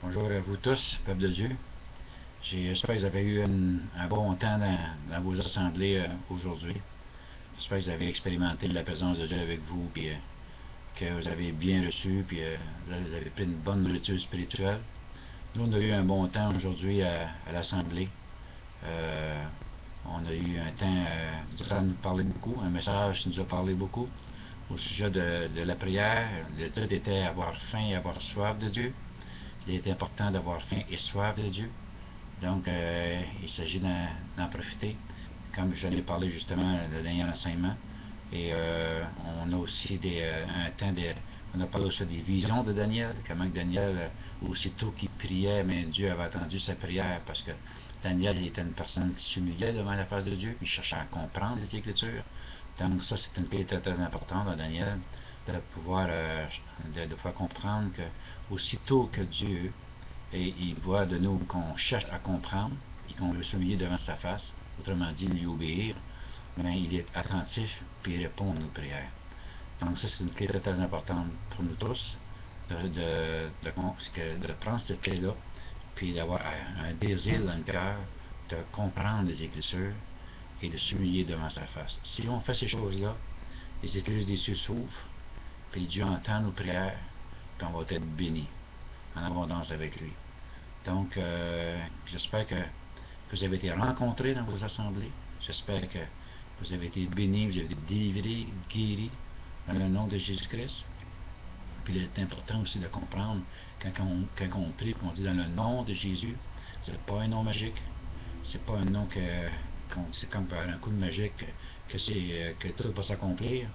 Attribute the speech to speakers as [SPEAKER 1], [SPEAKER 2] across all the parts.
[SPEAKER 1] Bonjour à vous tous, peuple de Dieu. J'espère que vous avez eu un bon temps dans vos assemblées aujourd'hui. J'espère que vous avez expérimenté la présence de Dieu avec vous, puis que vous avez bien reçu, puis vous avez pris une bonne nourriture spirituelle. Nous, on a eu un bon temps aujourd'hui à l'assemblée. On a eu un temps qui nous parlait beaucoup, un message qui nous a parlé beaucoup au sujet de la prière. Le titre était avoir faim et avoir soif de Dieu. Il est important d'avoir faim et soif de Dieu. Donc, il s'agit d'en profiter, comme je l'ai parlé justement le dernier enseignement. Et on a aussi un temps on a parlé aussi des visions de Daniel, comment Daniel, aussitôt qu'il priait, mais Dieu avait attendu sa prière, parce que Daniel il était une personne qui s'humiliait devant la face de Dieu, puis il cherchait à comprendre les Écritures. Donc ça, c'est une qualité très importante dans Daniel, de pouvoir comprendre que aussitôt que Dieu il voit de nous qu'on cherche à comprendre et qu'on veut s'humilier devant sa face, autrement dit lui obéir, mais il est attentif puis il répond à nos prières. Donc ça, c'est une clé très importante pour nous tous, de prendre cette clé-là, puis d'avoir un désir dans le cœur de comprendre les Écritures et de s'humilier devant sa face. Si on fait ces choses-là, les écluses des cieux s'ouvrent, puis Dieu entend nos prières, puis on va être bénis en abondance avec lui. Donc, j'espère que vous avez été rencontrés dans vos assemblées. J'espère que vous avez été bénis, vous avez été délivrés, guéris dans le nom de Jésus-Christ. Puis il est important aussi de comprendre quand on prie, qu'on dit dans le nom de Jésus, c'est pas un nom magique, c'est pas un nom c'est comme par un coup de magique que tout va s'accomplir.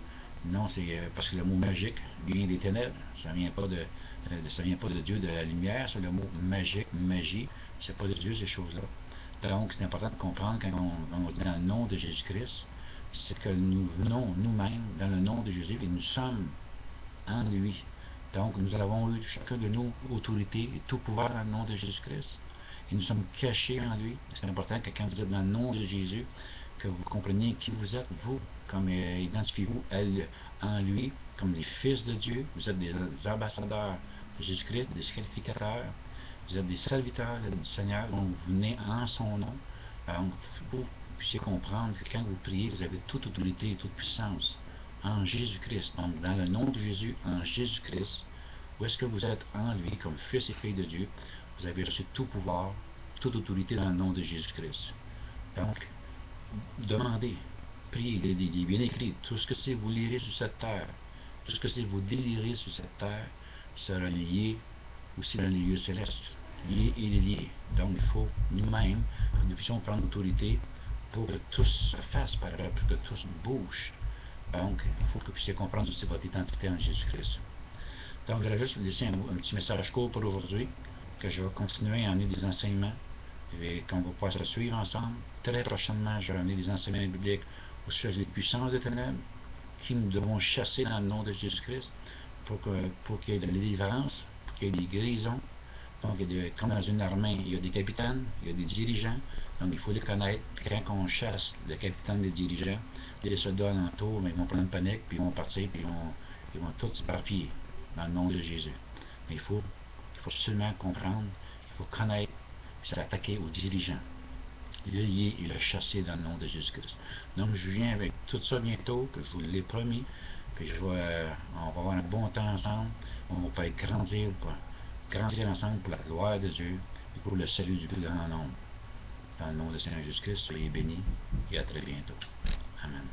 [SPEAKER 1] Non, c'est parce que le mot magique vient des ténèbres. Ça vient pas de Dieu, de la lumière. C'est le mot magique, magie. C'est pas de Dieu, ces choses-là. Donc, c'est important de comprendre quand on dit dans le nom de Jésus-Christ, c'est que nous venons nous-mêmes dans le nom de Jésus et nous sommes en lui. Donc, nous avons eu chacun de nous autorité et tout pouvoir dans le nom de Jésus-Christ. Et nous sommes cachés en lui. C'est important que quand vous êtes dans le nom de Jésus, que vous compreniez qui vous êtes, vous, comme identifiez-vous en lui, comme les fils de Dieu. Vous êtes des ambassadeurs de Jésus-Christ, des sacrificateurs. Vous êtes des serviteurs du Seigneur, donc vous venez en son nom. Donc, pour que vous puissiez comprendre que quand vous priez, vous avez toute autorité et toute puissance en Jésus-Christ. Donc, dans le nom de Jésus, en Jésus-Christ, où est-ce que vous êtes en lui, comme fils et filles de Dieu, vous avez reçu tout pouvoir, toute autorité dans le nom de Jésus-Christ. Donc, demandez, priez, il est bien écrit, tout ce que c'est vous lirez sur cette terre, tout ce que c'est vous délirez sur cette terre, sera lié aussi dans les lieux célestes. Lié et lié. Donc, il faut nous-mêmes que nous puissions prendre l'autorité pour que tous se fassent paraître, pour que tous bougent. Donc, il faut que vous puissiez comprendre aussi votre identité en Jésus-Christ. Donc, je vais juste laisser un petit message court pour aujourd'hui, que je vais continuer à emmener des enseignements, et qu'on va pouvoir se suivre ensemble. Très prochainement, je vais emmener des enseignements bibliques au sujet des puissances des ténèbres, qui nous devons chasser dans le nom de Jésus-Christ, pour qu'il y ait de la délivrance, pour qu'il y ait des guérisons. Donc, comme dans une armée, il y a des capitaines, il y a des dirigeants, donc il faut les connaître. Puis quand on chasse le capitaine des dirigeants, les soldats alentours, mais ils vont prendre une panique, puis ils vont partir, puis ils vont tous s'éparpiller dans le nom de Jésus. Mais il faut absolument comprendre, il faut connaître, puis s'attaquer aux dirigeants, le lier et le chasser dans le nom de Jésus-Christ. Donc, je viens avec tout ça bientôt, que je vous l'ai promis, puis on va avoir un bon temps ensemble, on va pouvoir grandir ensemble pour la gloire de Dieu et pour le salut du plus grand nombre. Dans le nom de Seigneur Jésus-Christ, soyez bénis et à très bientôt. Amen.